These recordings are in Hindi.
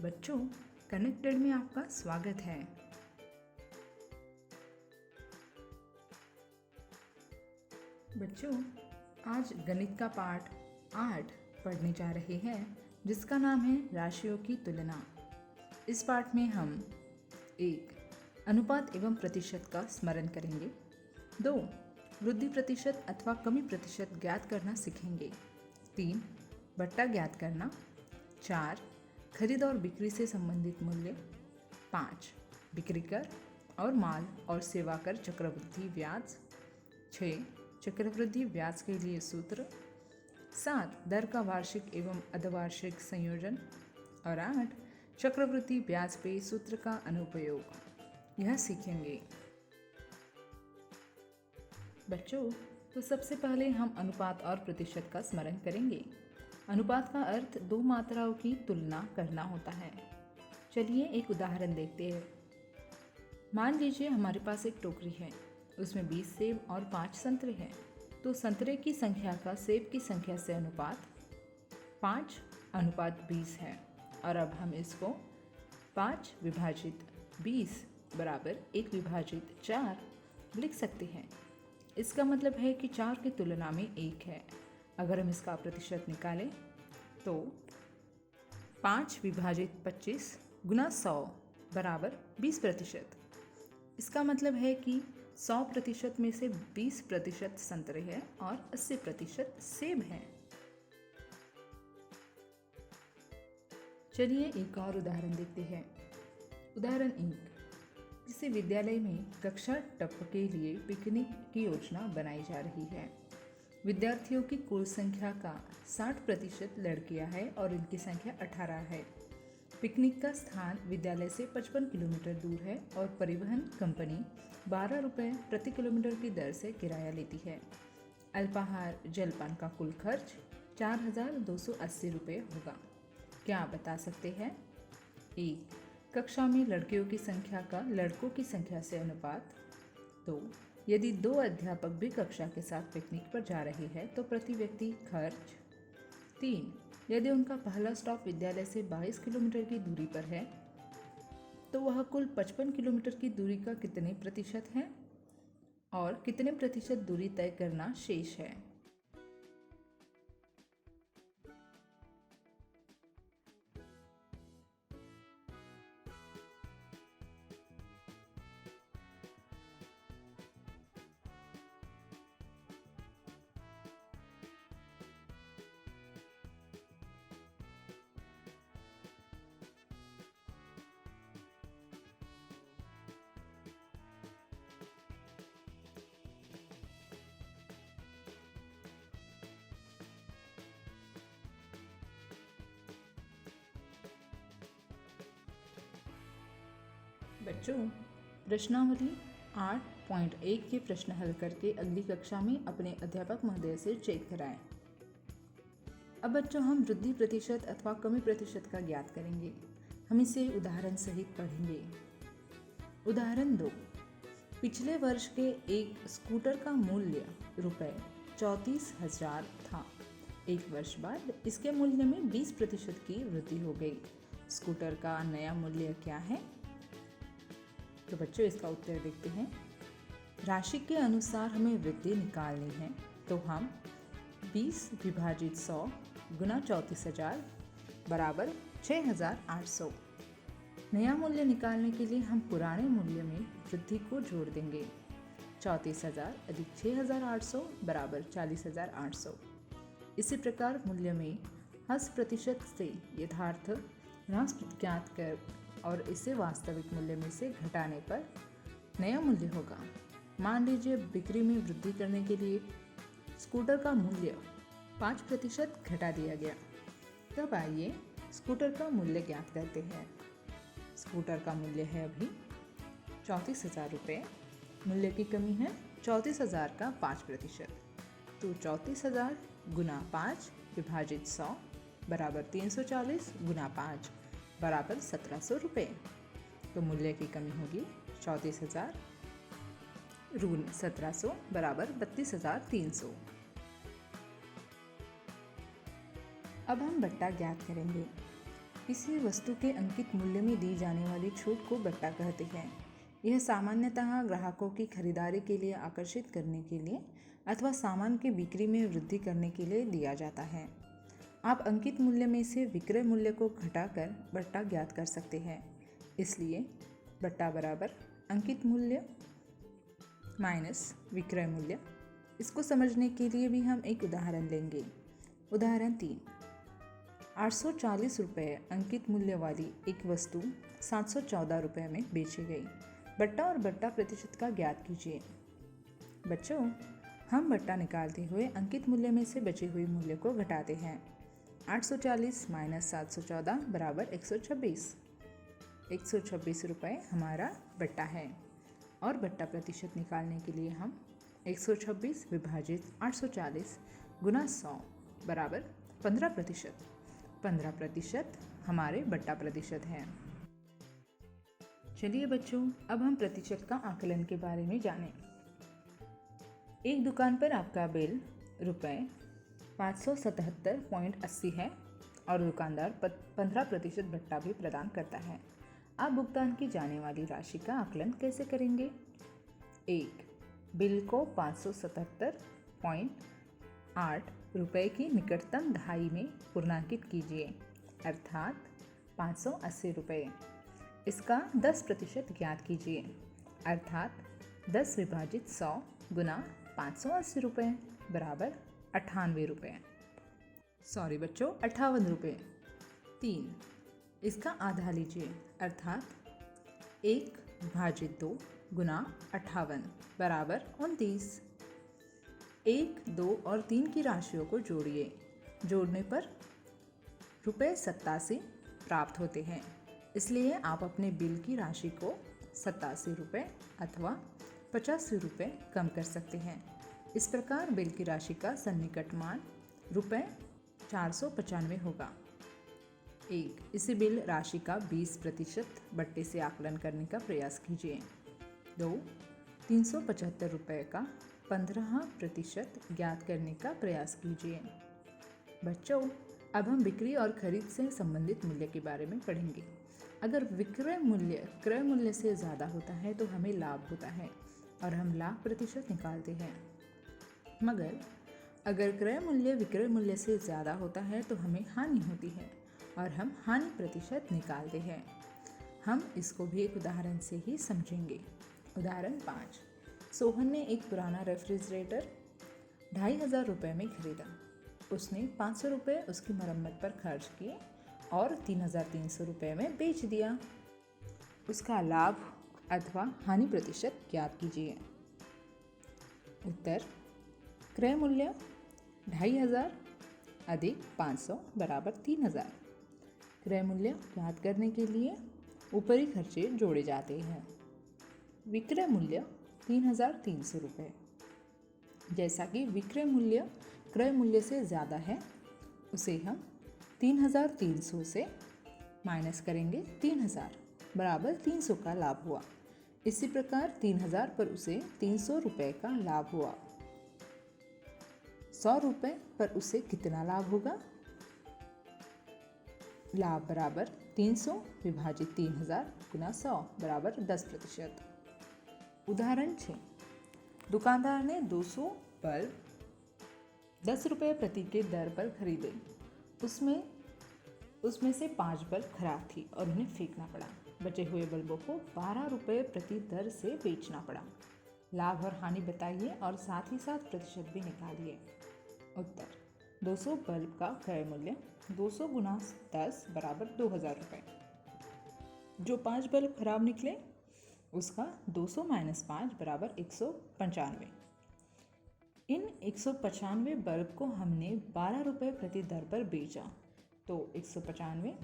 बच्चों, कनेक्टेड में आपका स्वागत है। बच्चों, आज गणित का पाठ 8 पढ़ने जा रहे हैं, जिसका नाम है राशियों की तुलना। इस पाठ में हम 1. अनुपात एवं प्रतिशत का स्मरण करेंगे। 2. वृद्धि प्रतिशत अथवा कमी प्रतिशत ज्ञात करना सीखेंगे। 3. बट्टा ज्ञात करना। 4. खरीद और बिक्री से संबंधित मूल्य। 5. बिक्री कर और माल और सेवा कर चक्रवृद्धि ब्याज। 6. चक्रवृद्धि ब्याज के लिए सूत्र। 7. दर का वार्षिक एवं अर्धवार्षिक संयोजन। और 8. चक्रवृद्धि ब्याज पे सूत्र का अनुप्रयोग। यह सीखेंगे। बच्चों, तो सबसे पहले हम अनुपात और प्रतिशत का स्मरण करेंगे। अनुपात का अर्थ दो मात्राओं की तुलना करना होता है। चलिए एक उदाहरण देखते हैं। मान लीजिए हमारे पास एक टोकरी है, उसमें 20 सेब और 5 संतरे हैं। तो संतरे की संख्या का सेब की संख्या से अनुपात 5:20 है। और अब हम इसको 5 विभाजित 20 बराबर 1 विभाजित 4 लिख सकते हैं। इसका मतलब है कि 4 की तुलना में 1 है। अगर हम इसका प्रतिशत निकालें तो 5 विभाजित 25 गुना 100 बराबर 20%। इसका मतलब है कि 100% में से 20% संतरे हैं और 80% सेब हैं। चलिए एक और उदाहरण देखते हैं। उदाहरण 1। किसी विद्यालय में कक्षा टप्प के लिए पिकनिक की योजना बनाई जा रही है। विद्यार्थियों की कुल संख्या का 60% लड़कियां हैं और इनकी संख्या 18 है। पिकनिक का स्थान विद्यालय से 55 किलोमीटर दूर है और परिवहन कंपनी 12 रुपये प्रति किलोमीटर की दर से किराया लेती है। अल्पाहार जलपान का कुल खर्च 4,280 रुपये होगा। क्या आप बता सकते हैं? 1. कक्षा में लड़कियों की संख्या का लड़कों की संख्या से अनुपात। 2. यदि 2 अध्यापक भी कक्षा के साथ पिकनिक पर जा रहे हैं तो प्रति व्यक्ति खर्च। 3. यदि उनका पहला स्टॉप विद्यालय से 22 किलोमीटर की दूरी पर है तो वह कुल 55 किलोमीटर की दूरी का कितने प्रतिशत है और कितने प्रतिशत दूरी तय करना शेष है। बच्चों, प्रश्नावली 8.1 के प्रश्न हल करके अगली कक्षा में अपने अध्यापक महोदय से चेक कराएं। अब बच्चों, हम वृद्धि प्रतिशत अथवा कमी प्रतिशत का ज्ञात करेंगे। हम इसे उदाहरण सहित पढ़ेंगे। उदाहरण 2। पिछले वर्ष के एक स्कूटर का मूल्य ₹34,000 था। एक वर्ष बाद इसके मूल्य में 20% की वृद्धि हो गई। स्कूटर का नया मूल्य क्या है? तो बच्चों, इसका उत्तर देखते हैं। राशि के अनुसार हमें वृद्धि निकालनी है तो हम 20 विभाजित 100 गुना 34,000 बराबर 6,800। नया मूल्य निकालने के लिए हम पुराने मूल्य में वृद्धि को जोड़ देंगे। 34,000 अधिक 6,800 बराबर 40,800। इसी प्रकार मूल्य में ह्रास प्रतिशत से यथार्थ ह्रास ज्ञात कर और इसे वास्तविक मूल्य में से घटाने पर नया मूल्य होगा। मान लीजिए बिक्री में वृद्धि करने के लिए स्कूटर का मूल्य 5% घटा दिया गया। तब आइए स्कूटर का मूल्य ज्ञात करते हैं। स्कूटर का मूल्य है अभी 34,000 रुपये। मूल्य की कमी है 34,000 का 5%। तो 34,000 गुना 5 विभाजित 100 बराबर 340 गुना 5 बराबर 1,700 रुपये। तो मूल्य की कमी होगी 34,000 ऋण 1,700 बराबर 32,300। अब हम बट्टा ज्ञात करेंगे। किसी वस्तु के अंकित मूल्य में दी जाने वाली छूट को बट्टा कहते हैं। यह सामान्यतः ग्राहकों की खरीदारी के लिए आकर्षित करने के लिए अथवा सामान की बिक्री में वृद्धि करने के लिए दिया जाता है। आप अंकित मूल्य में से विक्रय मूल्य को घटाकर बट्टा ज्ञात कर सकते हैं। इसलिए बट्टा बराबर अंकित मूल्य माइनस विक्रय मूल्य। इसको समझने के लिए भी हम एक उदाहरण लेंगे। उदाहरण 3, 840 रुपये अंकित मूल्य वाली एक वस्तु 714 रुपये में बेची गई। बट्टा और बट्टा प्रतिशत का ज्ञात कीजिए। बच्चों, हम बट्टा निकालते हुए अंकित मूल्य में से बचे हुए मूल्य को घटाते हैं। 840 माइनस 714 बराबर 126। 126 रुपये हमारा बट्टा है। और बट्टा प्रतिशत निकालने के लिए हम 126 विभाजित 840 गुना 100 बराबर 15%। 15% हमारे बट्टा प्रतिशत है। चलिए बच्चों, अब हम प्रतिशत का आकलन के बारे में जानें। एक दुकान पर आपका बिल रुपये 577.80 है और दुकानदार 15% बट्टा भी प्रदान करता है। आप भुगतान की जाने वाली राशि का आकलन कैसे करेंगे? 1. बिल को 577.8 रुपये की निकटतम दहाई में पूर्णांकित कीजिए, अर्थात 580 रुपये। इसका 10% ज्ञात कीजिए, अर्थात 10 विभाजित 100 गुना 580 रुपये बराबर 98 रुपये। सॉरी बच्चों, 58 रुपये। 3. इसका आधा लीजिए, अर्थात 1 विभाजित 2 गुना 58 बराबर 29। 1, 2 और 3 की राशियों को जोड़िए। जोड़ने पर रुपये 87 प्राप्त होते हैं। इसलिए आप अपने बिल की राशि को 87 रुपये अथवा 85 रुपये कम कर सकते हैं। इस प्रकार बिल की राशि का सन्निकट मान रुपये 495 होगा। 1. इसी बिल राशि का 20% बट्टे से आकलन करने का प्रयास कीजिए। 2. 375 रुपये का 15% ज्ञात करने का प्रयास कीजिए। बच्चों, अब हम बिक्री और खरीद से संबंधित मूल्य के बारे में पढ़ेंगे। अगर विक्रय मूल्य क्रय मूल्य से ज़्यादा होता है तो हमें लाभ होता है और हम लाभ प्रतिशत निकालते हैं। मगर अगर क्रय मूल्य विक्रय मूल्य से ज़्यादा होता है तो हमें हानि होती है और हम हानि प्रतिशत निकालते हैं। हम इसको भी एक उदाहरण से ही समझेंगे। उदाहरण 5, सोहन ने एक पुराना रेफ्रिजरेटर 2500 रुपये में खरीदा। उसने 500 रुपये उसकी मरम्मत पर खर्च किए और 3300 रुपये में बेच दिया। उसका लाभ अथवा हानि प्रतिशत ज्ञात कीजिए। उत्तर: क्रय मूल्य 2500 अधिक 500 बराबर 3000। क्रय मूल्य ज्ञात करने के लिए ऊपरी खर्चे जोड़े जाते हैं। विक्रय मूल्य 3300 रुपये। जैसा कि विक्रय मूल्य क्रय मूल्य से ज़्यादा है, उसे हम 3300 से माइनस करेंगे 3000 बराबर 300 का लाभ हुआ। इसी प्रकार 3000 पर उसे 300 रुपये का लाभ हुआ। 100 रुपये पर उसे कितना लाभ होगा? लाभ बराबर 300 विभाजित 3000 गुना 100 बराबर 10%। उदाहरण 6, दुकानदार ने 200 बल्ब 10 रुपये प्रति के दर पर खरीदे। उसमें से 5 बल्ब खराब थी और उन्हें फेंकना पड़ा। बचे हुए बल्बों को 12 रुपये प्रति दर से बेचना पड़ा। लाभ और हानि बताइए और साथ ही साथ प्रतिशत भी निकालिए। उत्तर: 200 बल्ब का क्रय मूल्य 200 गुना 10 बराबर 2000 रुपये। जो 5 बल्ब खराब निकले उसका 200 माइनस 5 बराबर 195। इन 195 बल्ब को हमने 12 रुपये प्रति दर पर बेचा, तो 195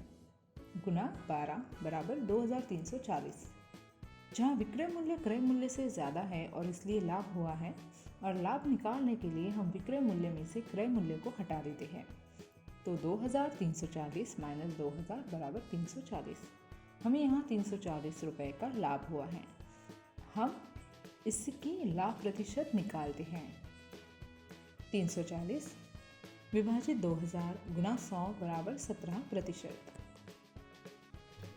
गुना 12 बराबर 2340। जहाँ विक्रय मूल्य क्रय मूल्य से ज़्यादा है और इसलिए लाभ हुआ है, और लाभ निकालने के लिए हम विक्रय मूल्य में से क्रय मूल्य को हटा देते हैं, तो 2340 माइनस 2000 बराबर 340। हमें यहाँ 340 रुपये का लाभ हुआ है। हम इसकी लाभ प्रतिशत निकालते हैं। 340 विभाजित 2000 गुना 100 बराबर 17%।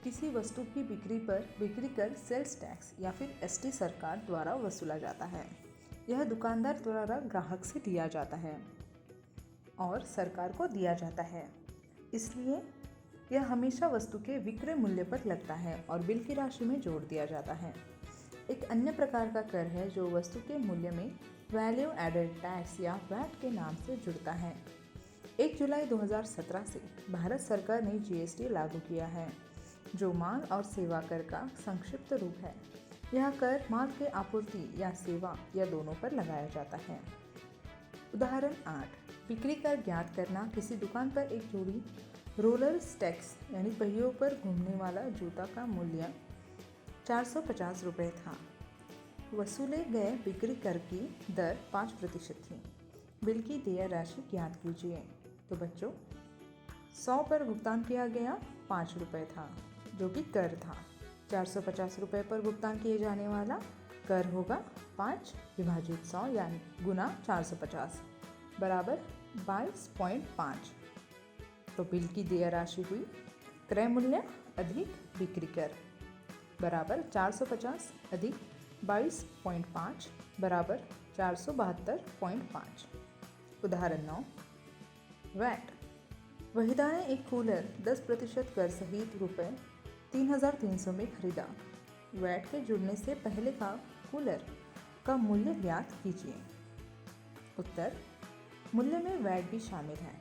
किसी वस्तु की बिक्री पर बिक्री कर सेल्स टैक्स या फिर एसटी सरकार द्वारा वसूला जाता है। यह दुकानदार द्वारा ग्राहक से लिया जाता है और सरकार को दिया जाता है, इसलिए यह हमेशा वस्तु के विक्रय मूल्य पर लगता है और बिल की राशि में जोड़ दिया जाता है। एक अन्य प्रकार का कर है जो वस्तु के मूल्य में वैल्यू एडेड टैक्स या वैट के नाम से जुड़ता है। 1 जुलाई 2017 से भारत सरकार ने जीएसटी लागू किया है, जो माल और सेवा कर का संक्षिप्त रूप है। यह कर माल के आपूर्ति या सेवा या दोनों पर लगाया जाता है। उदाहरण 8, बिक्री कर ज्ञात करना। किसी दुकान पर एक जोड़ी रोलर स्टेक्स यानी पहियों पर घूमने वाला जूता का मूल्य 450 रुपये था। वसूले गए बिक्री कर की दर 5% थी। बिल की देय राशि ज्ञात कीजिए। तो बच्चों, 100 पर भुगतान किया गया 5 रुपये था, जो कि कर था। 450 रुपये पर भुगतान किए जाने वाला कर होगा 5 विभाजित 100 यानी गुना 450 बराबर 22.5। तो बिल की देय राशि हुई क्रय मूल्य अधिक बिक्री कर बराबर 450 अधिक 22.5 बराबर 472.5। उदाहरण 9, वैट। वहीदा ने एक कूलर 10% कर सहित रुपये 3,300 में खरीदा। वैट के जुड़ने से पहले का कूलर का मूल्य ज्ञात कीजिए। उत्तर, मूल्य में वैट भी शामिल है।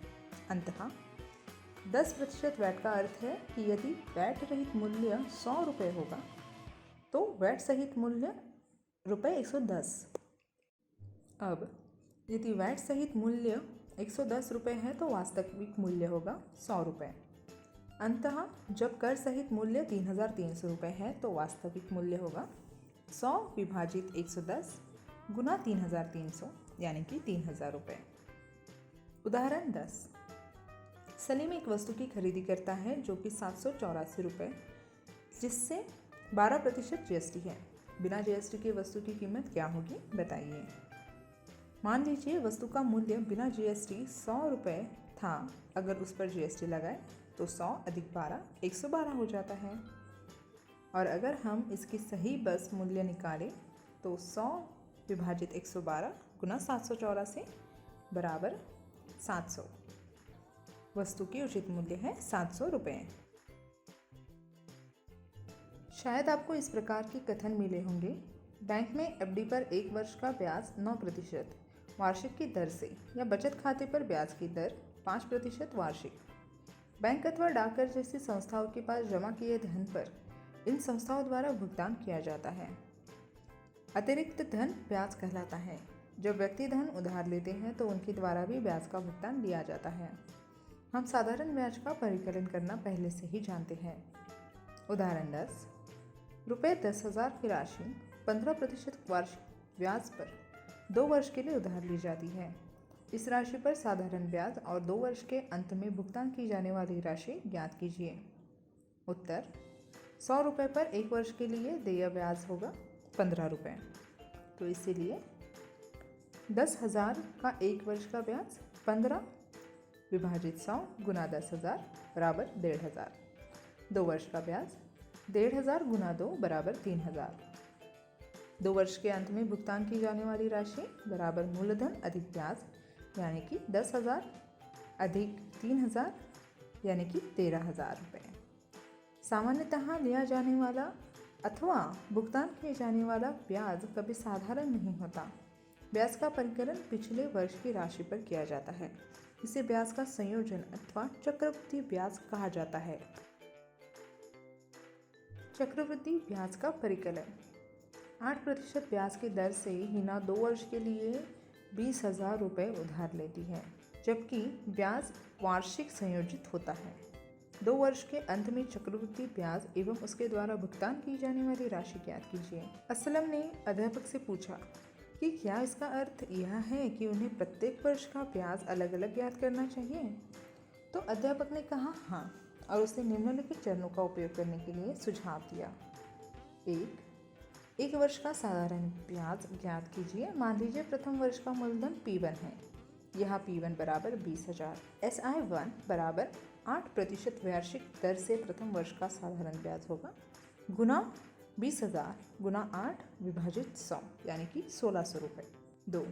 अंततः 10% वैट का अर्थ है कि यदि वैट रहित मूल्य 100 रुपये होगा तो वैट सहित मूल्य रुपये 110। अब यदि वैट सहित मूल्य 110 रुपये है तो वास्तविक मूल्य होगा 100 रुपये। अंततः जब कर सहित मूल्य 3,300 रुपये है तो वास्तविक मूल्य होगा 100 विभाजित 110 गुना 3,300 यानी कि 3,000 रुपये। उदाहरण 10, सलीम एक वस्तु की खरीदी करता है जो कि 784 रुपये, जिससे 12% जीएसटी है। बिना जीएसटी के वस्तु की कीमत क्या होगी बताइए। मान लीजिए वस्तु का मूल्य बिना जीएसटी 100 रुपये था। अगर उस पर जीएसटी लगाए तो 100 अधिक 12 112 हो जाता है। और अगर हम इसकी सही बस मूल्य निकालें तो 100 विभाजित 112 गुना 784 बराबर 700। वस्तु की उचित मूल्य है 700 रुपये। शायद आपको इस प्रकार के कथन मिले होंगे। बैंक में एफडी पर 1 वर्ष का ब्याज 9% वार्षिक की दर से, या बचत खाते पर ब्याज की दर 5% वार्षिक। बैंक अथवा डाकघर जैसी संस्थाओं के पास जमा किए धन पर इन संस्थाओं द्वारा भुगतान किया जाता है। अतिरिक्त धन ब्याज कहलाता है। जब व्यक्ति धन उधार लेते हैं तो उनके द्वारा भी ब्याज का भुगतान लिया जाता है। हम साधारण ब्याज का परिकलन करना पहले से ही जानते हैं। उदाहरण 10, रुपये 10,000 की राशि 15% वार्षिक ब्याज पर 2 वर्ष के लिए उधार ली जाती है। इस राशि पर साधारण ब्याज और 2 वर्ष के अंत में भुगतान की जाने वाली राशि ज्ञात कीजिए। उत्तर, 100 रुपये पर 1 वर्ष के लिए देय ब्याज होगा 15 रुपये। तो इसीलिए 10,000 का 1 वर्ष का ब्याज 15 विभाजित 100 गुना 10,000 बराबर 1,500। 2 वर्ष का ब्याज 1,500 गुना 2 बराबर 3,000। 2 वर्ष के अंत में भुगतान की जाने वाली राशि बराबर मूलधन अधिक ब्याज यानी कि 10,000 अधिक 3,000 यानी कि 13,000 रुपये। सामान्यतः लिया जाने वाला अथवा भुगतान किए जाने वाला ब्याज कभी साधारण नहीं होता। ब्याज का परिकलन पिछले वर्ष की राशि पर किया जाता है। इसे ब्याज का संयोजन अथवा चक्रवृद्धि ब्याज कहा जाता है। चक्रवृद्धि ब्याज का परिकलन 8% ब्याज की दर से हिना 2 वर्ष के लिए 20,000 रुपये उधार लेती है, जबकि ब्याज वार्षिक संयोजित होता है। 2 वर्ष के अंत में चक्रवृद्धि ब्याज एवं उसके द्वारा भुगतान की जाने वाली राशि ज्ञात कीजिए। असलम ने अध्यापक से पूछा कि क्या इसका अर्थ यह है कि उन्हें प्रत्येक वर्ष का ब्याज अलग अलग ज्ञात करना चाहिए। तो अध्यापक ने कहा हाँ, और उसने निम्नलिखित चरणों का उपयोग करने के लिए सुझाव दिया। 1 वर्ष का साधारण ब्याज ज्ञात कीजिए। मान लीजिए प्रथम वर्ष का मूलधन P1 है। यहाँ P1 बराबर 20,000, SI1 बराबर 8% वार्षिक दर से प्रथम वर्ष का साधारण ब्याज होगा गुना 20,000 गुना 8 विभाजित 100 यानी कि 1,600 रुपये। 2,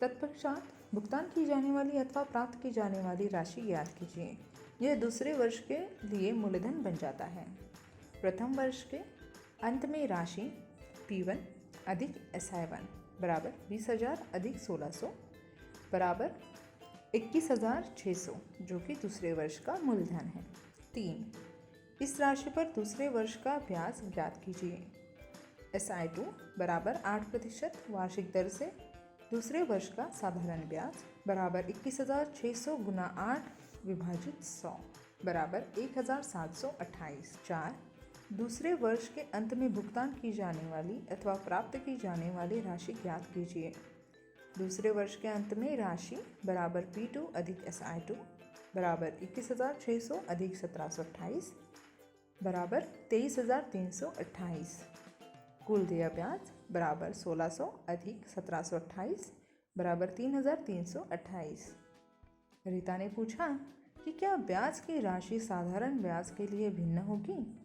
तत्पश्चात भुगतान की जाने वाली अथवा प्राप्त की जाने वाली राशि ज्ञात कीजिए। यह दूसरे वर्ष के लिए मूलधन बन जाता है। प्रथम वर्ष के अंत में राशि P1 अधिक SI1 बराबर 20,000 अधिक 1,600 बराबर 21,600 जो कि दूसरे वर्ष का मूलधन है। 3, इस राशि पर दूसरे वर्ष का ब्याज ज्ञात कीजिए। SI2 बराबर 8% वार्षिक दर से दूसरे वर्ष का साधारण ब्याज बराबर 21,600 गुना 8 विभाजित 100 बराबर 1,728। 4, दूसरे वर्ष के अंत में भुगतान की जाने वाली अथवा प्राप्त की जाने वाली राशि ज्ञात कीजिए। दूसरे वर्ष के अंत में राशि बराबर P2 अधिक SI2 बराबर 21,600 अधिक 1,728 बराबर 23,328। कुल देय ब्याज बराबर 1,600 अधिक 1,728 बराबर 3,328। रीता ने पूछा कि क्या ब्याज की राशि साधारण ब्याज के लिए भिन्न होगी।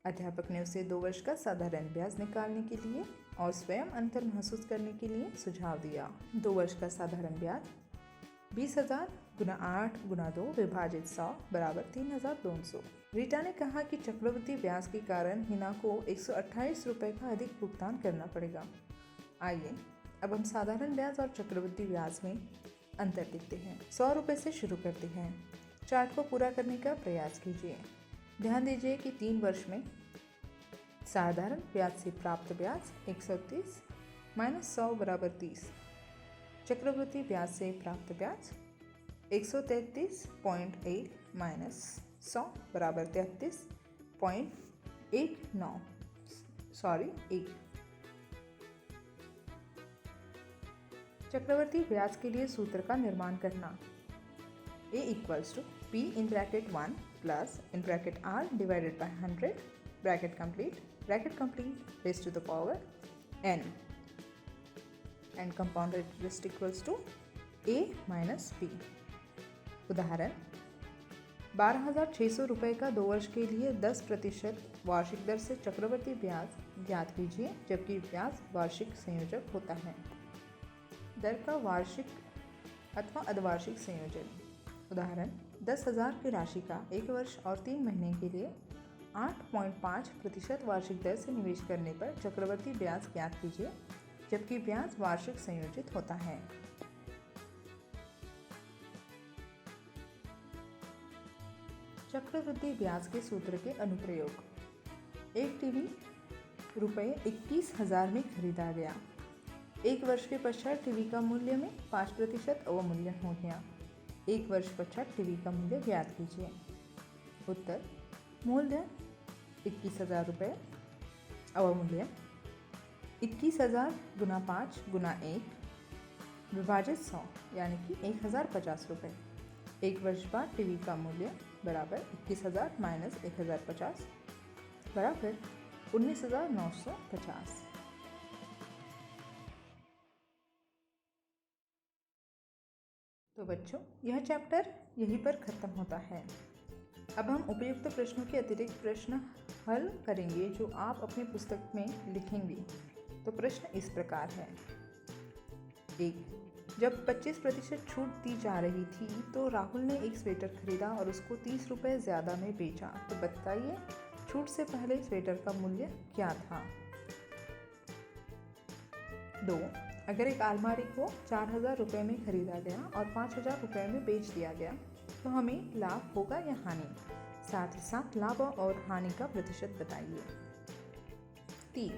अध्यापक ने उसे 2 वर्ष का साधारण ब्याज निकालने के लिए और स्वयं अंतर महसूस करने के लिए सुझाव दिया। 2 वर्ष का साधारण ब्याज 20,000 गुना 8 गुना 2 विभाजित 100 बराबर 3,200। रीटा ने कहा कि चक्रवृद्धि ब्याज के कारण हिना को 128 रुपये का अधिक भुगतान करना पड़ेगा। आइए अब हम साधारण ब्याज और चक्रवृद्धि ब्याज में अंतर देखते हैं। 100 रुपये से शुरू करते हैं। चार्ट को पूरा करने का प्रयास कीजिए। ध्यान दीजिए कि 3 वर्ष में साधारण ब्याज से प्राप्त ब्याज 130 माइनस 100 बराबर 30। चक्रवृद्धि ब्याज से प्राप्त ब्याज 133.8 माइनस 100 बराबर 33.1। चक्रवृद्धि ब्याज के लिए सूत्र का निर्माण करना। A equals to P in bracket 1 plus in bracket R divided by 100 bracket complete raise to the power n and compound interest equals to A minus P। उदाहरण 12,600 रुपये का 2 वर्ष के लिए 10% वार्षिक दर से चक्रवृद्धि ब्याज ज्ञात कीजिए जबकि ब्याज वार्षिक संयोजक होता है। दर का वार्षिक अथवा अर्धवार्षिक संयोजन। उदाहरण 10,000 की राशि का 1 वर्ष और 3 महीने के लिए 8.5% वार्षिक दर से निवेश करने पर चक्रवृद्धि ब्याज ज्ञात कीजिए जबकि ब्याज वार्षिक संयोजित होता है। चक्रवृद्धि ब्याज के सूत्र के अनुप्रयोग। एक टीवी रुपये 21,000 में खरीदा गया। 1 वर्ष के पश्चात टीवी का मूल्य में 5% अवमूल्यन हो गया। 1 वर्ष पश्चात टीवी का मूल्य ज्ञात कीजिए। उत्तर मूलधन 21,000 रुपये, अवमूल्यन 21,000 गुना 5 गुना 1 विभाजित 100 यानी कि 1,050 रुपये। 1 वर्ष बाद टीवी का मूल्य बराबर 21,000 माइनस 1,050 बराबर 19,950। तो बच्चों यह चैप्टर यहीं पर ख़त्म होता है। अब हम उपयुक्त प्रश्नों के अतिरिक्त प्रश्न हल करेंगे जो आप अपनी पुस्तक में लिखेंगे। तो प्रश्न इस प्रकार है। 1, जब 25% छूट दी जा रही थी तो राहुल ने एक स्वेटर खरीदा और उसको 30 रुपये ज़्यादा में बेचा। तो बताइए छूट से पहले स्वेटर का मूल्य क्या था। 2, अगर एक अलमारी को 4,000 रुपये में खरीदा गया और 5,000 रुपये में बेच दिया गया तो हमें लाभ होगा या हानि। साथ ही साथ लाभ और हानि का प्रतिशत बताइए। 3,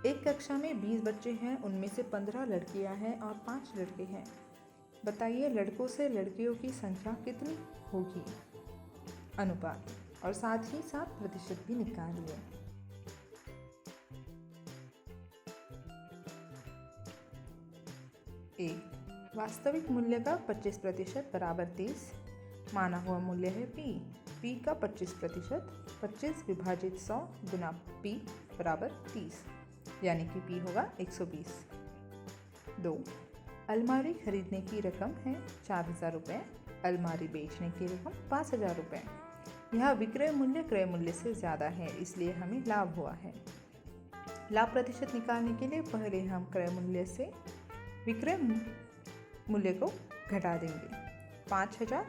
एक कक्षा में 20 बच्चे हैं, उनमें से 15 लड़कियां हैं और 5 लड़के हैं। बताइए लड़कों से लड़कियों की संख्या कितनी होगी। अनुपात और साथ ही साथ प्रतिशत भी निकालिए। एक, वास्तविक मूल्य का 25% बराबर 30। माना हुआ मूल्य है P का 25%, 25 विभाजित 100 गुना P बराबर 30 यानी कि P होगा 120। 2, अलमारी खरीदने की रकम है 4,000 रुपये। अलमारी बेचने की रकम 5,000 रुपये। यह विक्रय मूल्य क्रय मूल्य से ज़्यादा है, इसलिए हमें लाभ हुआ है। लाभ प्रतिशत निकालने के लिए पहले हम क्रय मूल्य से विक्रय मूल्य को घटा देंगे। 5,000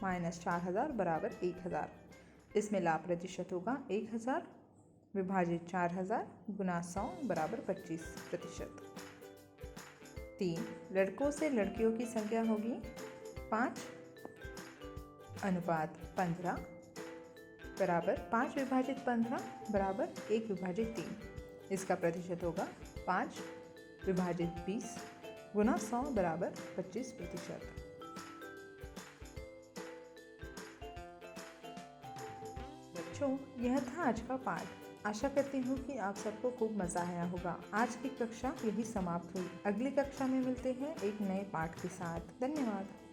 माइनस 4,000 बराबर 1,000। इसमें लाभ प्रतिशत होगा 1,000 विभाजित 4,000 गुना 100 बराबर 25%। 3. लड़कों से लड़कियों की संख्या होगी 5:15 बराबर 5 विभाजित 15 बराबर 1 विभाजित 3। इसका प्रतिशत होगा 5 विभाजित 20 गुना 100 बराबर 25%। बच्चों, यह था आज का पाठ। आशा करती हूँ कि आप सबको खूब मज़ा आया होगा। आज की कक्षा यही समाप्त हुई। अगली कक्षा में मिलते हैं एक नए पाठ के साथ। धन्यवाद।